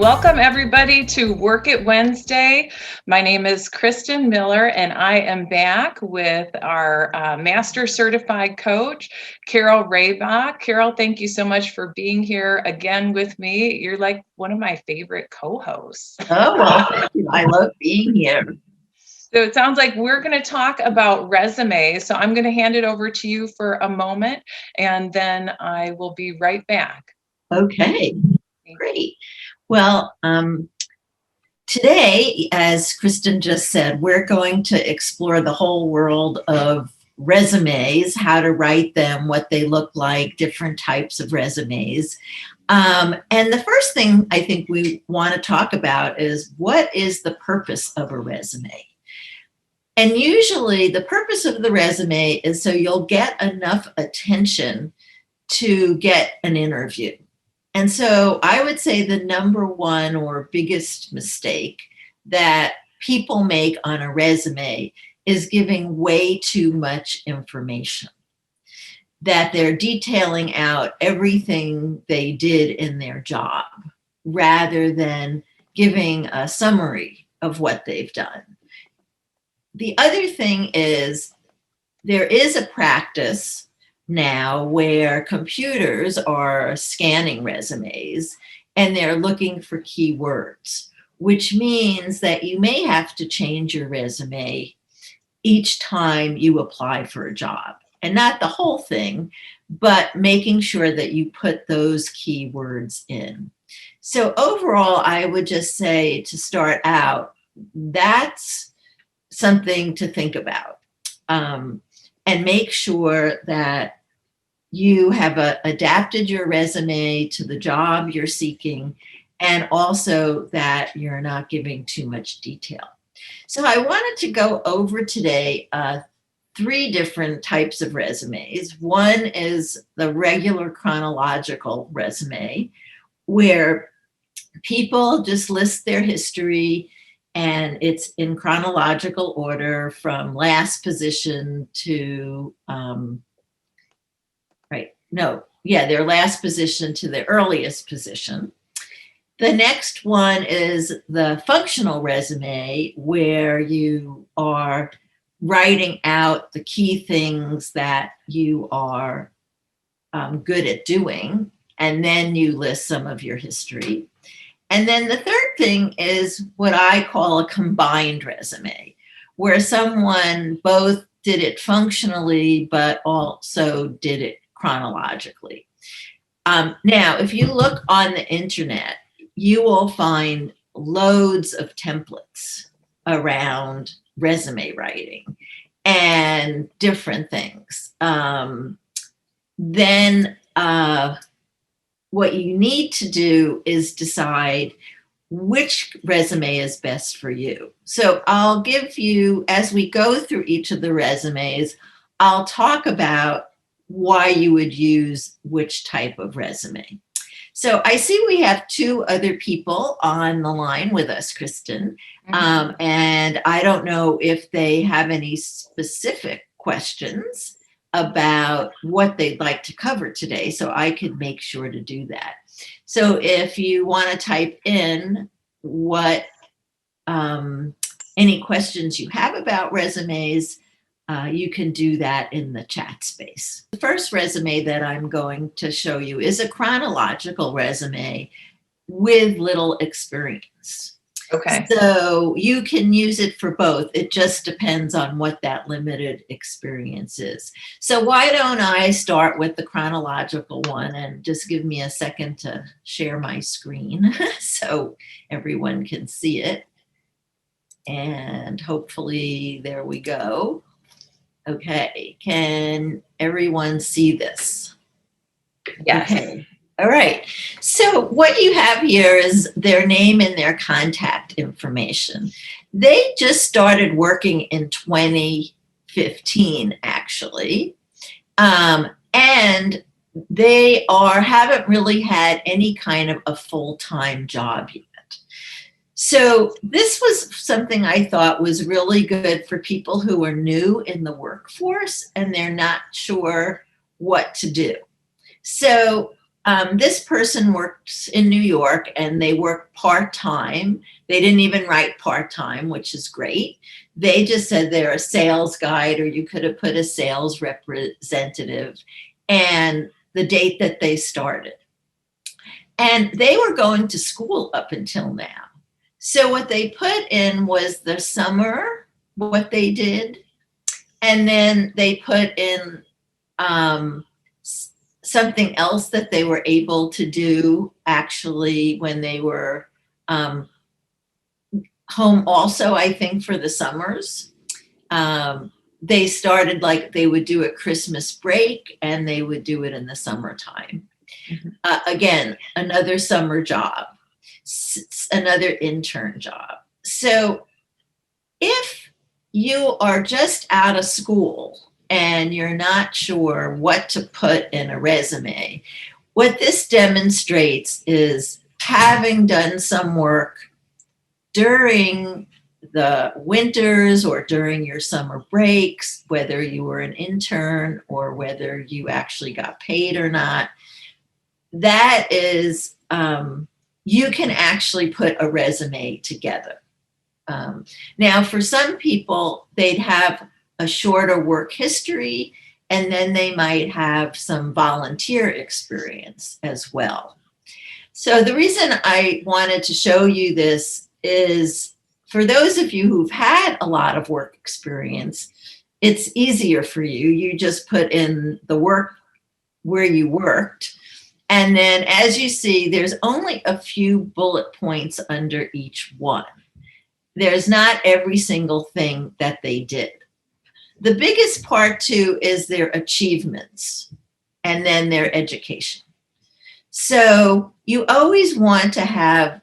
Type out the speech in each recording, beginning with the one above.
Welcome everybody to Work It Wednesday. My name is Kristen Miller and I am back with our Master Certified Coach, Carol Raybach. Carol, thank you so much for being here again with me. You're like one of my favorite co-hosts. Oh, well, thank you. I love being here. So it sounds like we're going to talk about resumes. So I'm going to hand it over to you for a moment and then I will be right back. Okay, great. Well, today, as Kristen just said, we're going to explore the whole world of resumes, how to write them, what they look like, different types of resumes. And the first thing I think we want to talk about is what is the purpose of a resume? And usually the purpose of the resume is so you'll get enough attention to get an interview. And so I would say the number one or biggest mistake that people make on a resume is giving way too much information, that they're detailing out everything they did in their job rather than giving a summary of what they've done. The other thing is there is a practice now where computers are scanning resumes and they're looking for keywords, which means that you may have to change your resume each time you apply for a job. And not the whole thing, but making sure that you put those keywords in. So overall, I would just say to start out, that's something to think about. And make sure that you have adapted your resume to the job you're seeking, and also that you're not giving too much detail. So I wanted to go over today 3 different types of resumes. One is the regular chronological resume, where people just list their history and it's in chronological order from last position to their last position to the earliest position. The next one is the functional resume, where you are writing out the key things that you are good at doing, and then you list some of your history. And then the third thing is what I call a combined resume, where someone both did it functionally, but also did it chronologically. Now, if you look on the internet, you will find loads of templates around resume writing and different things. Then what you need to do is decide which resume is best for you. So I'll give you, as we go through each of the resumes, I'll talk about why you would use which type of resume. So I see we have 2 other people on the line with us, Kristen, and I don't know if they have any specific questions about what they'd like to cover today, so I could make sure to do that. So if you want to type in what any questions you have about resumes, you can do that in the chat space. The first resume that I'm going to show you is a chronological resume with little experience. Okay. So you can use it for both. It just depends on what that limited experience is. So why don't I start with the chronological one, and just give me a second to share my screen so everyone can see it. And hopefully, there we go. Okay, can everyone see this? Yes. Okay. All right. So what you have here is their name and their contact information. They just started working in 2015, actually. And they haven't really had any kind of a full-time job yet. So this was something I thought was really good for people who are new in the workforce and they're not sure what to do. So This person works in New York and they work part-time. They didn't even write part-time, which is great. They just said they're a sales guide, or you could have put a sales representative, and the date that they started. And they were going to school up until now. So what they put in was the summer, what they did, and then they put in something else that they were able to do actually when they were home also, I think, for the summers. They started like they would do a Christmas break and they would do it in the summertime. Again, another summer job, another intern job. So if you are just out of school and you're not sure what to put in a resume, what this demonstrates is having done some work during the winters or during your summer breaks, whether you were an intern or whether you actually got paid or not, that is, you can actually put a resume together. Now, for some people, they'd have a shorter work history, and then they might have some volunteer experience as well. So the reason I wanted to show you this is for those of you who've had a lot of work experience, it's easier for you. You just put in the work where you worked. And then as you see, there's only a few bullet points under each one. There's not every single thing that they did. The biggest part too is their achievements and then their education. So you always want to have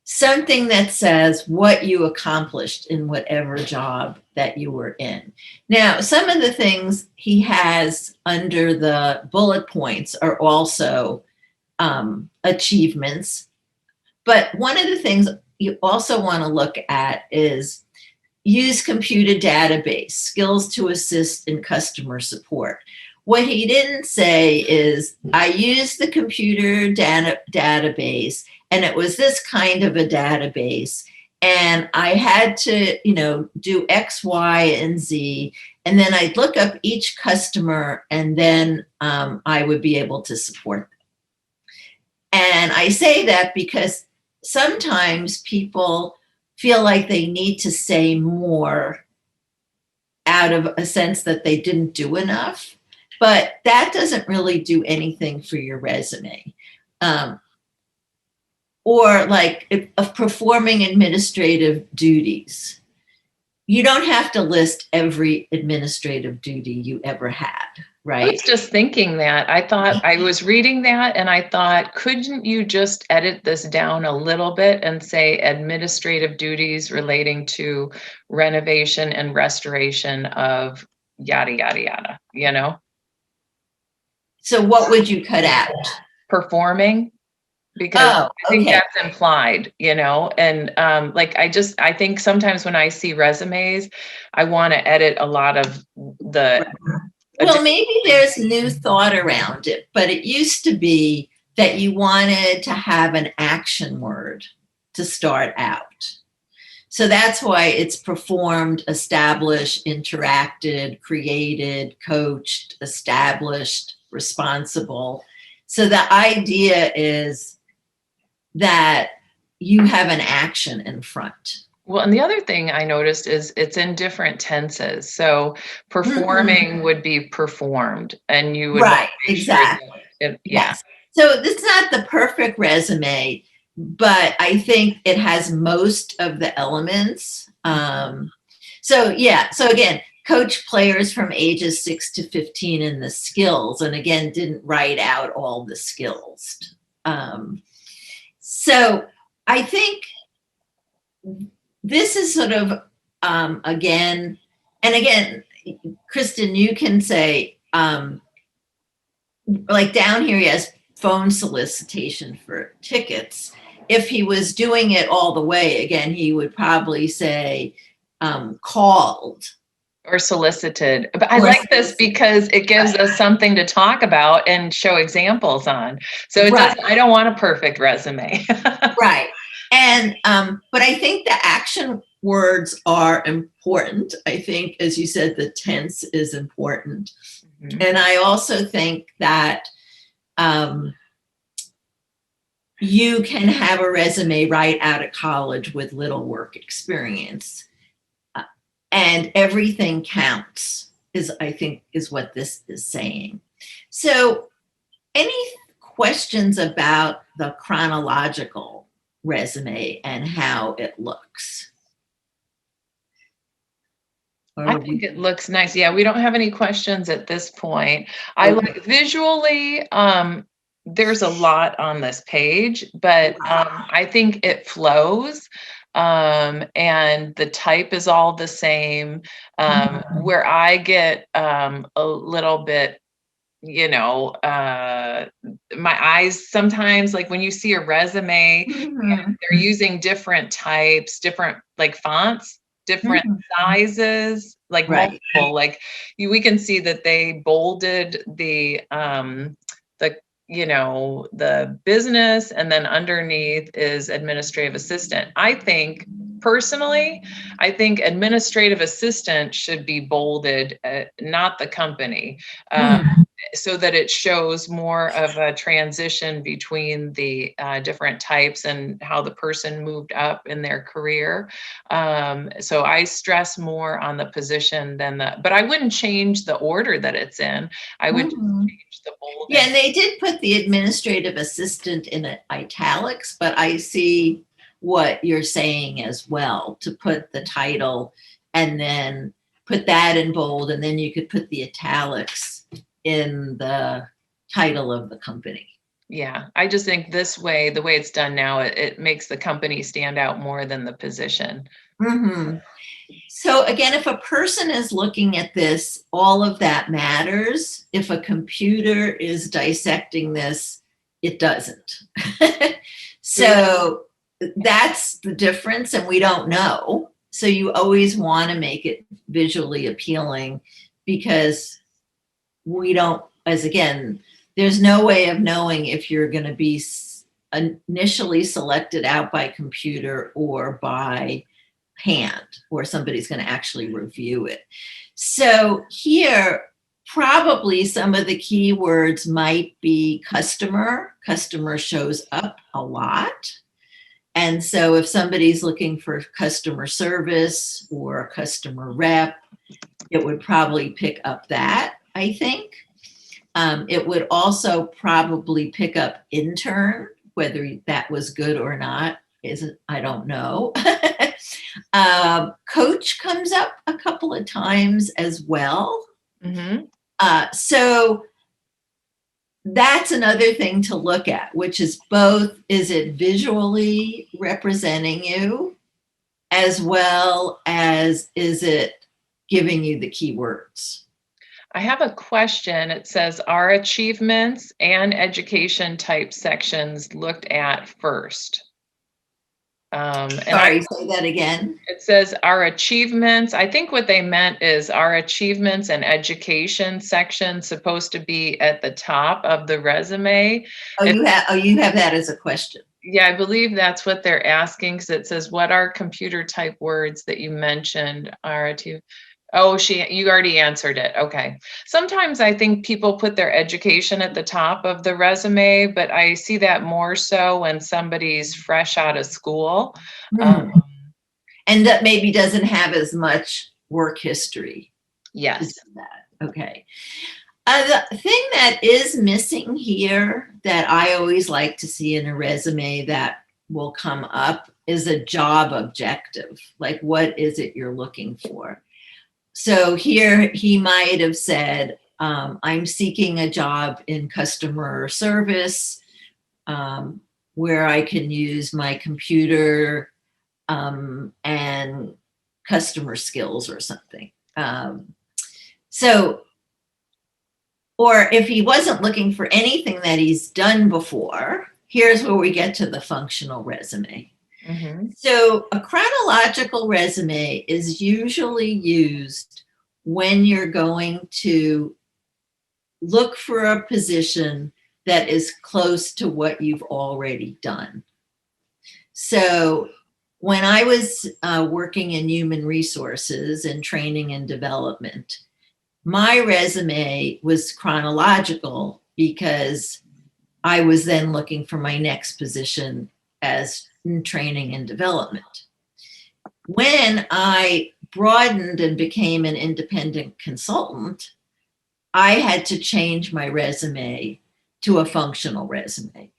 something that says what you accomplished in whatever job that you were in. Now, some of the things he has under the bullet points are also achievements. But one of the things you also want to look at is use computer database, skills to assist in customer support. What he didn't say is, I used the computer database, and it was this kind of a database, and I had to, do X, Y, and Z, and then I'd look up each customer, and then I would be able to support them. And I say that because sometimes people feel like they need to say more out of a sense that they didn't do enough, but that doesn't really do anything for your resume. Or like of performing administrative duties. You don't have to list every administrative duty you ever had, right? I was just thinking that. I was reading that and I thought, couldn't you just edit this down a little bit and say administrative duties relating to renovation and restoration of yada, yada, yada, So what would you cut out? Performing. Because I think that's implied, and I think sometimes when I see resumes, I want to edit a lot of the. Well, maybe there's new thought around it, but it used to be that you wanted to have an action word to start out. So that's why it's performed, established, interacted, created, coached, established, responsible. So the idea is that you have an action in front. Well, and the other thing I noticed is it's in different tenses. So performing would be performed, and you would right, exactly. Yes. So this is not the perfect resume, but I think it has most of the elements. So again, coach players from ages 6 to 15 in the skills, and again, didn't write out all the skills. So I think this is sort of, again, Kristen, you can say, like down here, he has phone solicitation for tickets. If he was doing it all the way, again, he would probably say called Or solicited. But I Or like this solicited. because it gives us something to talk about and show examples on. So it Right. doesn't, I don't want a perfect resume. Right. And, but I think the action words are important. I think, as you said, the tense is important. Mhm. And I also think that you can have a resume right out of college with little work experience. And everything counts, is I think is what this is saying. So, any questions about the chronological resume and how it looks? I Or think it looks nice. Yeah, we don't have any questions at this point. I okay. like visually, there's a lot on this page, but I think it flows. And the type is all the same. Where I get a little bit, my eyes sometimes, like when you see a resume, they're using different types, different like fonts, different sizes, like Right. multiple, like we can see that they bolded the the business, and then underneath is administrative assistant. I think personally, I think administrative assistant should be bolded, not the company. So that it shows more of a transition between the different types and how the person moved up in their career. So I stress more on the position than but I wouldn't change the order that it's in. I would just change the bolding. Yeah, and they did put the administrative assistant in italics, but I see what you're saying as well, to put the title and then put that in bold, and then you could put the italics in the title of the company. Yeah, I just think this way, the way it's done now, it makes the company stand out more than the position. So again, if a person is looking at this, all of that matters. If a computer is dissecting this, it doesn't. So that's the difference, and we don't know. So you always want to make it visually appealing, because we don't, as again, there's no way of knowing if you're going to be initially selected out by computer or by hand, or somebody's going to actually review it. So here, probably some of the keywords might be customer. Customer shows up a lot. And so if somebody's looking for customer service or a customer rep, it would probably pick up that, I think. It would also probably pick up intern, whether that was good or not, I don't know. Coach comes up a couple of times as well. So that's another thing to look at, which is both, is it visually representing you, as well as is it giving you the keywords? I have a question. It says, are achievements and education type sections looked at first? Sorry, say that again. It says our achievements. I think what they meant is our achievements and education section supposed to be at the top of the resume. You have that as a question. Yeah, I believe that's what they're asking, because it says, what are computer type words that you mentioned are to. Oh, you already answered it. Okay. Sometimes I think people put their education at the top of the resume, but I see that more so when somebody's fresh out of school. And that maybe doesn't have as much work history. Yes. Okay. The thing that is missing here that I always like to see in a resume that will come up is a job objective. Like, what is it you're looking for? So here he might have said, I'm seeking a job in customer service, where I can use my computer and customer skills or something. Or if he wasn't looking for anything that he's done before, here's where we get to the functional resume. So a chronological resume is usually used when you're going to look for a position that is close to what you've already done. So when I was working in human resources and training and development, my resume was chronological because I was then looking for my next position as in training and development. When I broadened and became an independent consultant, I had to change my resume to a functional resume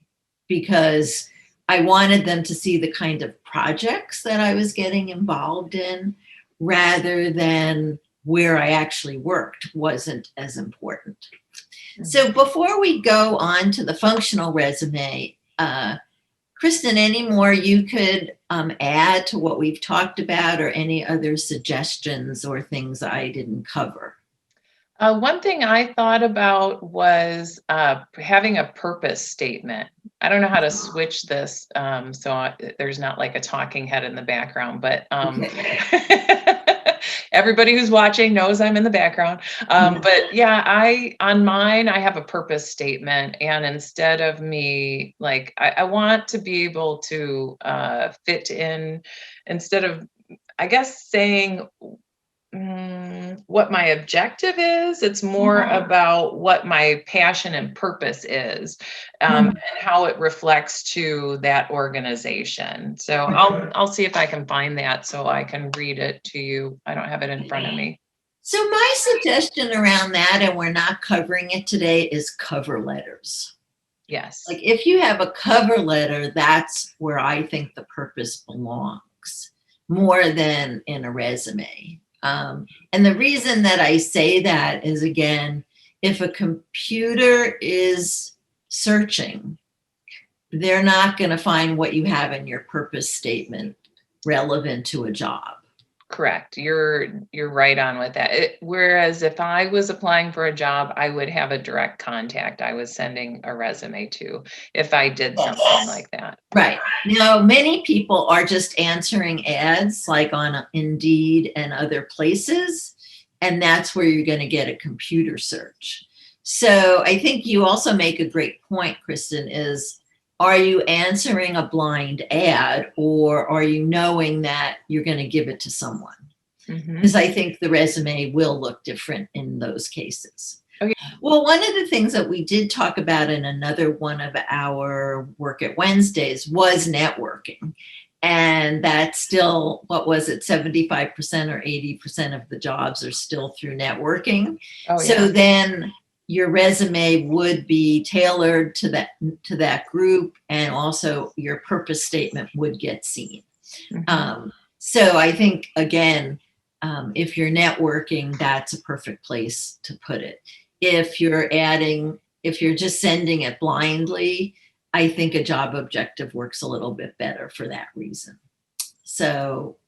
because I wanted them to see the kind of projects that I was getting involved in rather than where I actually worked wasn't as important. So before we go on to the functional resume, Kristen, any more you could add to what we've talked about, or any other suggestions or things I didn't cover? One thing I thought about was having a purpose statement. I don't know how to switch this there's not like a talking head in the background, but everybody who's watching knows I'm in the background. But yeah, on mine, I have a purpose statement. And instead of me, like, I want to be able to fit in, instead of, I guess, saying what my objective is. It's more about what my passion and purpose is, and how it reflects to that organization. So I'll see if I can find that so I can read it to you. I don't have it in front of me. So my suggestion around that, and we're not covering it today, is cover letters. Yes. Like if you have a cover letter, that's where I think the purpose belongs more than in a resume. And the reason that I say that is, again, if a computer is searching, they're not going to find what you have in your purpose statement relevant to a job. Correct. You're right on with that. Whereas if I was applying for a job, I would have a direct contact I was sending a resume to if I did something like that. Right. Now, many people are just answering ads like on Indeed and other places, and that's where you're going to get a computer search. So I think you also make a great point, Kristen, is are you answering a blind ad, or are you knowing that you're going to give it to someone? Because I think the resume will look different in those cases. Okay. Well, one of the things that we did talk about in another one of our Work at Wednesdays was networking. And that's still, what was it, 75% or 80% of the jobs are still through networking. So then your resume would be tailored to that group, and also your purpose statement would get seen. So I think, again, if you're networking, that's a perfect place to put it. If you're just sending it blindly, I think a job objective works a little bit better for that reason. So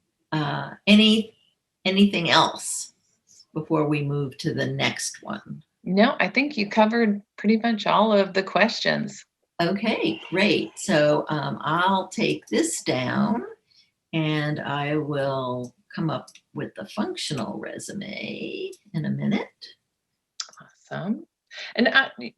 anything else before we move to the next one? No, I think you covered pretty much all of the questions. Okay, great. So I'll take this down and I will come up with the functional resume in a minute. Awesome. And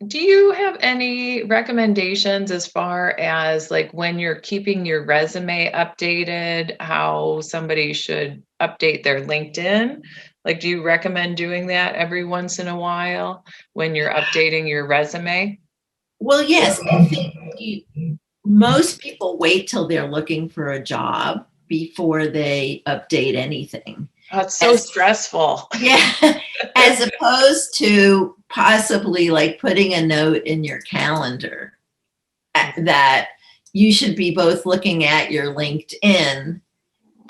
do you have any recommendations as far as like when you're keeping your resume updated, how somebody should update their LinkedIn? Like, do you recommend doing that every once in a while when you're updating your resume? Well, yes, I think most people wait till they're looking for a job before they update anything. Oh, it's so stressful. Yeah, as opposed to possibly like putting a note in your calendar that you should be both looking at your LinkedIn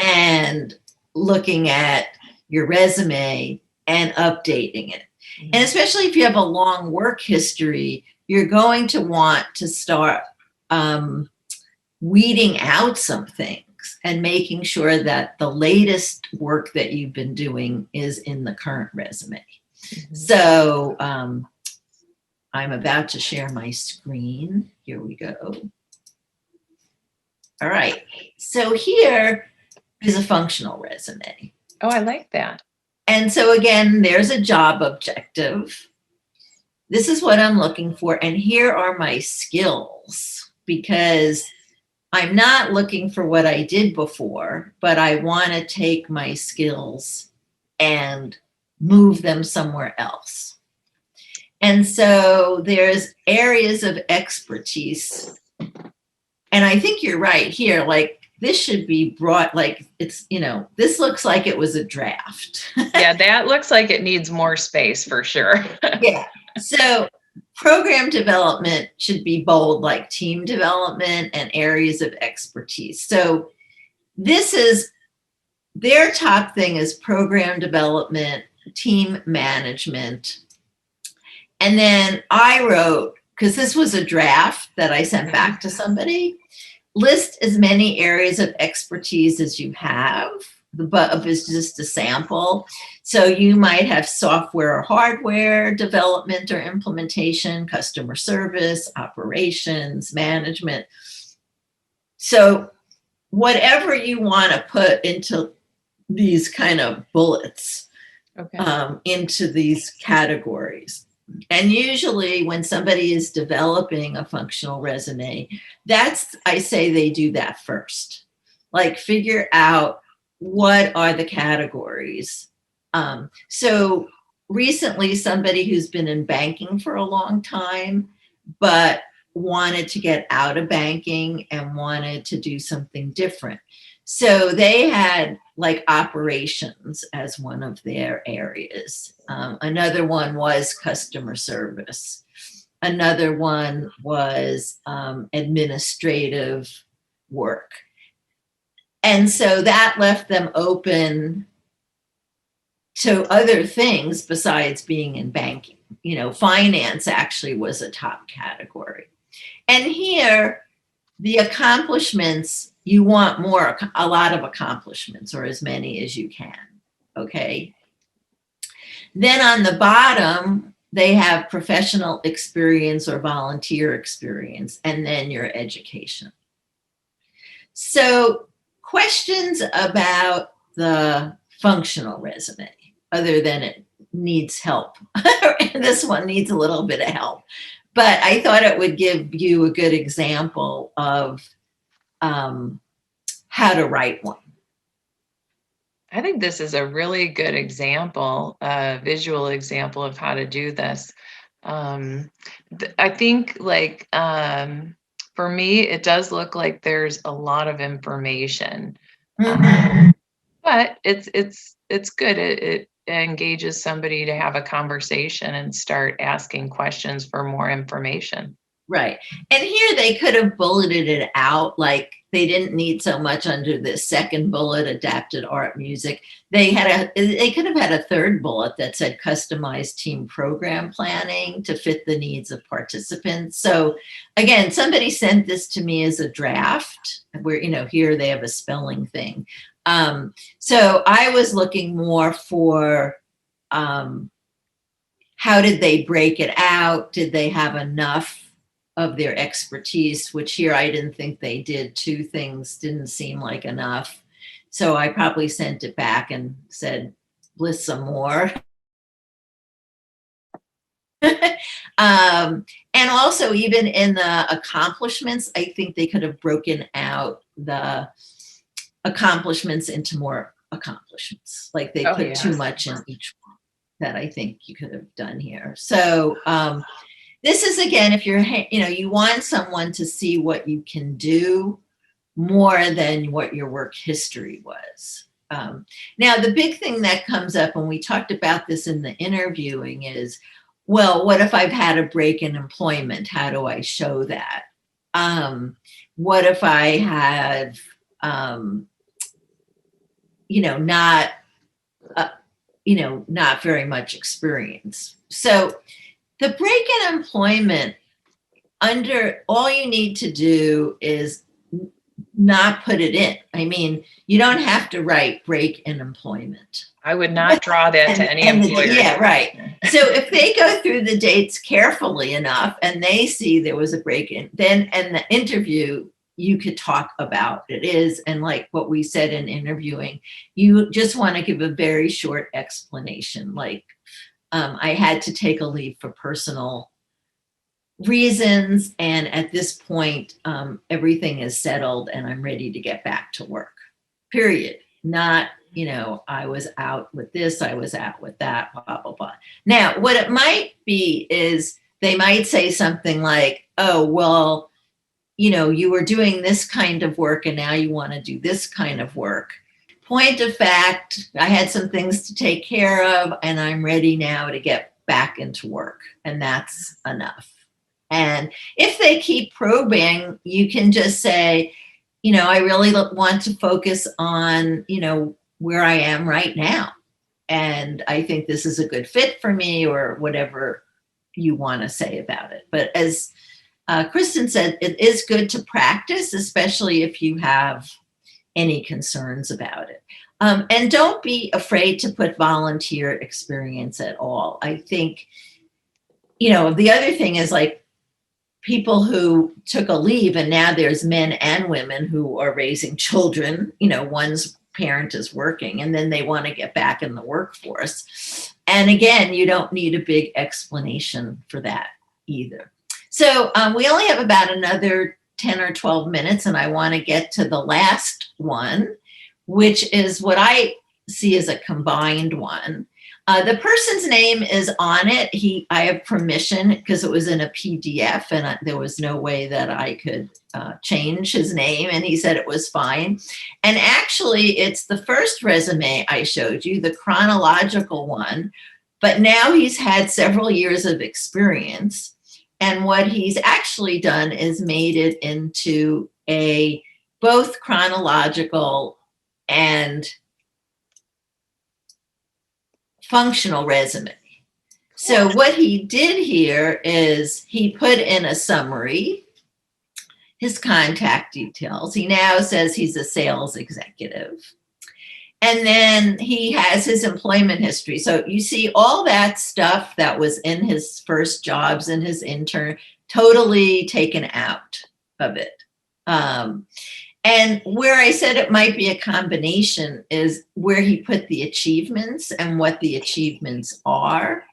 and looking at your resume and updating it. And especially if you have a long work history, you're going to want to start weeding out some things and making sure that the latest work that you've been doing is in the current resume. So I'm about to share my screen. Here we go. All right. So here is a functional resume. Oh, I like that. And so again, there's a job objective. This is what I'm looking for, and here are my skills, because I'm not looking for what I did before, but I want to take my skills and move them somewhere else. And so there's areas of expertise. And I think you're right here. Like, this should be brought, like, it's, this looks like it was a draft. Yeah, that looks like it needs more space for sure. Yeah. So program development should be bold, like team development and areas of expertise. So this is their top thing, is program development, team management. And then I wrote, because this was a draft that I sent back to somebody, list as many areas of expertise as you have. The above is just a sample. So you might have software or hardware development or implementation, customer service, operations, management. So whatever you want to put into these kind of bullets, okay, into these categories. And usually when somebody is developing a functional resume, I say they do that first. Like, figure out what are the categories. So recently, somebody who's been in banking for a long time, but wanted to get out of banking and wanted to do something different. So they had like operations as one of their areas. Another one was customer service. Another one was administrative work. And so that left them open to other things besides being in banking. Finance actually was a top category. And here, the accomplishments, you want a lot of accomplishments, or as many as you can, okay? Then on the bottom, they have professional experience or volunteer experience, and then your education. So questions about the functional resume, other than it needs help. This one needs a little bit of help. But I thought it would give you a good example of how to write one. I think this is a really good example, a visual example of how to do this. I think, like, for me, it does look like there's a lot of information, but it's good. It engages somebody to have a conversation and start asking questions for more information. Right. And here they could have bulleted it out, like they didn't need so much under the second bullet, adapted art music. They could have had a third bullet that said customized team program planning to fit the needs of participants. So again, somebody sent this to me as a draft where, here they have a spelling thing. So I was looking more for how did they break it out? Did they have enough of their expertise, which here I didn't think they did. 2 things didn't seem like enough. So I probably sent it back and said, list some more. And also, even in the accomplishments, I think they could have broken out the accomplishments into more accomplishments. Like they put too much in each one that I think you could have done here. So this is, again, if you want someone to see what you can do more than what your work history was. Now, the big thing that comes up, and we talked about this in the interviewing, is, well, what if I've had a break in employment? How do I show that? What if I have, not very much experience? So the break in employment, all you need to do is not put it in. I mean, you don't have to write break in employment. I would not draw that to any employer. Yeah, right. So if they go through the dates carefully enough and they see there was a break in, and the interview you could talk about it is. And like what we said in interviewing, you just want to give a very short explanation. Like, I had to take a leave for personal reasons. And at this point, everything is settled and I'm ready to get back to work, period. Not, I was out with this, I was out with that, blah, blah, blah. Now, what it might be is they might say something like, oh, well, you were doing this kind of work and now you want to do this kind of work. Point of fact, I had some things to take care of and I'm ready now to get back into work. And that's enough. And if they keep probing, you can just say, I really want to focus on, where I am right now. And I think this is a good fit for me, or whatever you want to say about it. But as Kristen said, it is good to practice, especially if you have any concerns about it. And don't be afraid to put volunteer experience at all. I think, the other thing is like people who took a leave and now there's men and women who are raising children, one's parent is working and then they want to get back in the workforce. And again, you don't need a big explanation for that either. So we only have about another 10 or 12 minutes, and I want to get to the last one, which is what I see as a combined one. The person's name is on it. I have permission because it was in a PDF and there was no way that I could change his name, and he said it was fine. And actually, it's the first resume I showed you, the chronological one, but now he's had several years of experience. And what he's actually done is made it into a both chronological and functional resume. So what he did here is he put in a summary, his contact details. He now says he's a sales executive. And then he has his employment history. So you see all that stuff that was in his first jobs and his intern, totally taken out of it. And where I said it might be a combination is where he put the achievements and what the achievements are.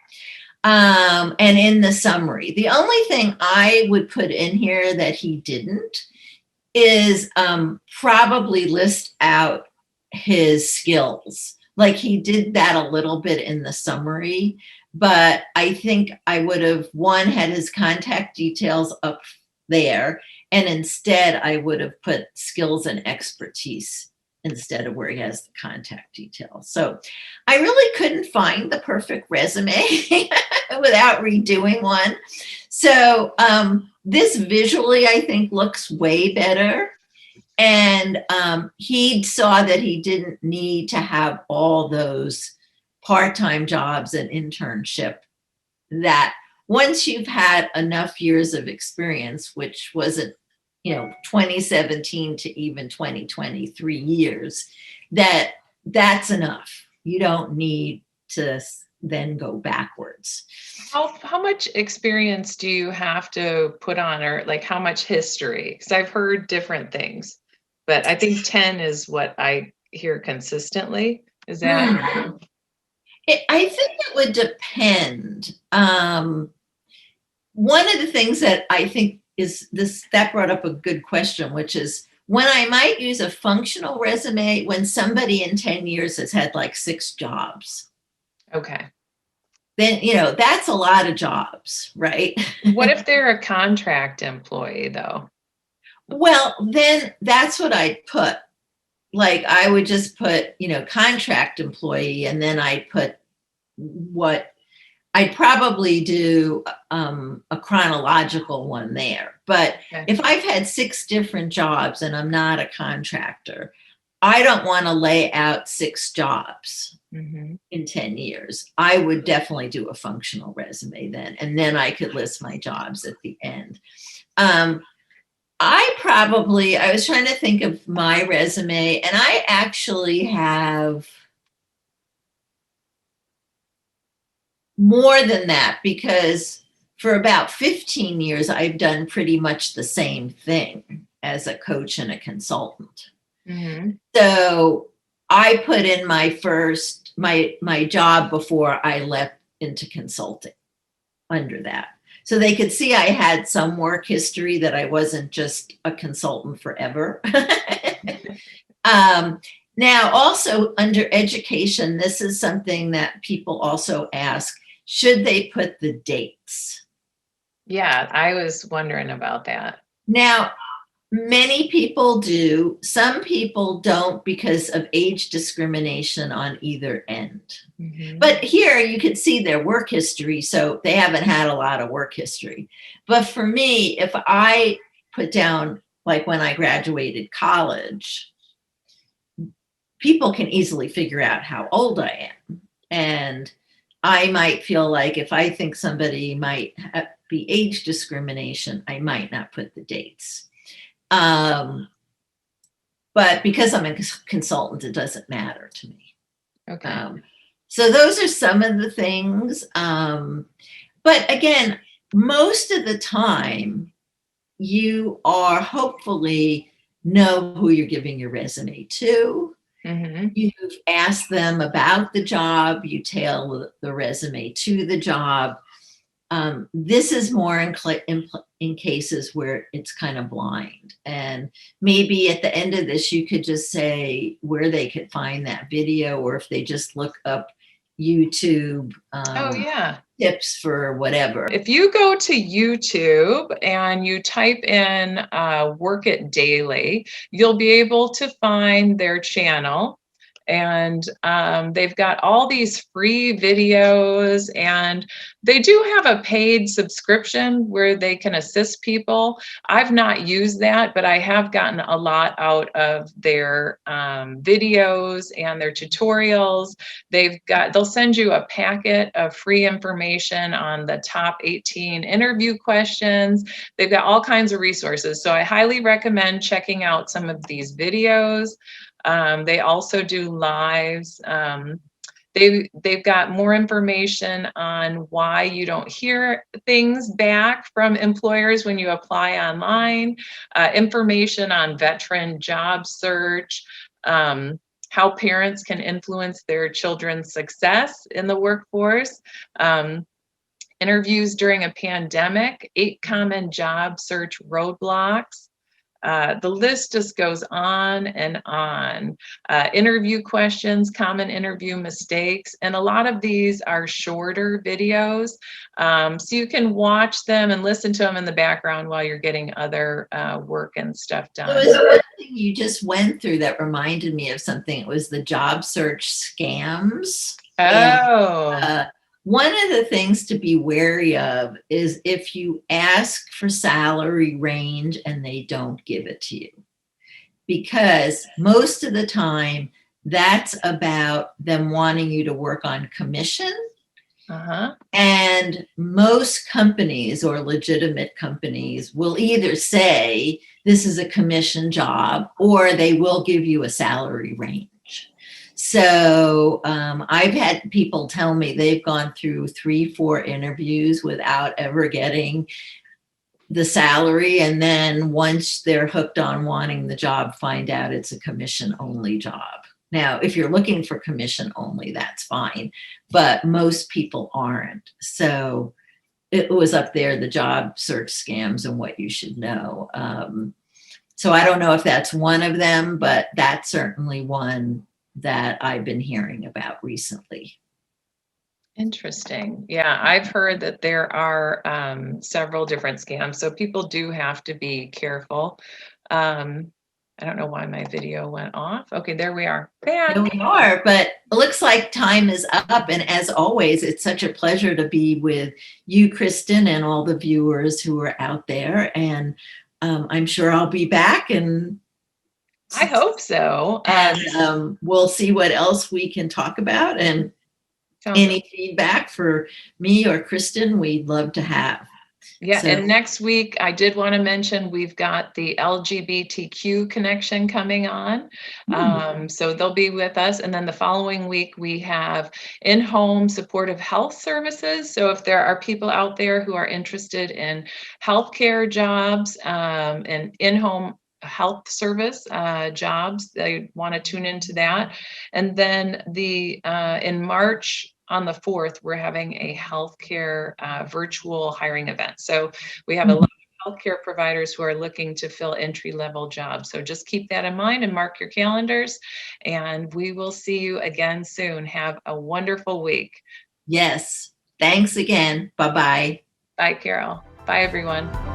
And in the summary, the only thing I would put in here that he didn't is probably list out his skills. Like he did that a little bit in the summary, but I think I would have, one, had his contact details up there, and instead I would have put skills and expertise instead of where he has the contact details. So I really couldn't find the perfect resume without redoing one. So this visually, I think, looks way better. And he saw that he didn't need to have all those part-time jobs and internship, that once you've had enough years of experience, which wasn't, 2017 to even 2023 years, that's enough. You don't need to then go backwards. How much experience do you have to put on, or like how much history? Because I've heard different things, but I think 10 is what I hear consistently. Is that? I think it would depend. One of the things that I think is this, that brought up a good question, which is when I might use a functional resume when somebody in 10 years has had like 6 jobs. Okay. Then, that's a lot of jobs, right? What if they're a contract employee though? Well, then that's what I'd put. Like I would just put, contract employee, and then I'd put what I'd probably do a chronological one there. But okay, if I've had 6 different jobs and I'm not a contractor, I don't want to lay out 6 jobs in 10 years. I would definitely do a functional resume then, and then I could list my jobs at the end. I was trying to think of my resume, and I actually have more than that, because for about 15 years, I've done pretty much the same thing. as a coach and a consultant. Mhm. So I put in my job before I left into consulting under that. So they could see I had some work history, that I wasn't just a consultant forever. Now, also under education, this is something that people also ask, should they put the dates? Yeah, I was wondering about that. Now, many people do. Some people don't because of age discrimination on either end. Mhm. But here you can see their work history, so they haven't had a lot of work history. But for me, if I put down, like when I graduated college, people can easily figure out how old I am. And I might feel like if I think somebody might be age discrimination, I might not put the dates. But because I'm a consultant, it doesn't matter to me. Okay. So those are some of the things. But again, most of the time, you are hopefully know who you're giving your resume to. Mhm. You've asked them about the job, you tail the resume to the job. This is more in cases where it's kind of blind. And maybe at the end of this, you could just say where they could find that video, or if they just look up YouTube Oh, yeah. tips for whatever. If you go to YouTube and you type in Work It Daily, you'll be able to find their channel. And they've got all these free videos, and they do have a paid subscription where they can assist people. I've not used that, but I have gotten a lot out of their videos and their tutorials. They'll send you a packet of free information on the top 18 interview questions. They've got all kinds of resources. So I highly recommend checking out some of these videos. They also do lives. They've got more information on why you don't hear things back from employers when you apply online, information on veteran job search, how parents can influence their children's success in the workforce, interviews during a pandemic, 8 common job search roadblocks. The list just goes on and on. Interview questions, common interview mistakes, and a lot of these are shorter videos. So you can watch them and listen to them in the background while you're getting other work and stuff done. There was one thing you just went through that reminded me of something. It was the job search scams. Oh. And, one of the things to be wary of is if you ask for salary range and they don't give it to you, because most of the time that's about them wanting you to work on commission. Uh-huh. And most companies or legitimate companies will either say this is a commission job, or they will give you a salary range. So I've had people tell me they've gone through 3-4 interviews without ever getting the salary. And then once they're hooked on wanting the job, find out it's a commission only job. Now, if you're looking for commission only, that's fine, but most people aren't. So it was up there, the job search scams and what you should know. So I don't know if that's one of them, but that's certainly one that I've been hearing about recently. Interesting. Yeah, I've heard that there are several different scams, so people do have to be careful. I don't know why my video went off. Okay, there we are. Back. There we are, but it looks like time is up. And as always, it's such a pleasure to be with you, Kristen, and all the viewers who are out there. And I'm sure I'll be back, and I hope so. And we'll see what else we can talk about, and any feedback for me or Kristen, we'd love to have. Yeah, so, and next week, I did want to mention we've got the LGBTQ connection coming on. So they'll be with us. And then the following week, we have in-home supportive health services. So if there are people out there who are interested in healthcare jobs and in-home health service jobs. They want to tune into that. And then in March on the 4th, we're having a healthcare virtual hiring event. So we have a lot of healthcare providers who are looking to fill entry-level jobs. So just keep that in mind and mark your calendars. And we will see you again soon. Have a wonderful week. Yes. Thanks again. Bye-bye. Bye, Carol. Bye, everyone.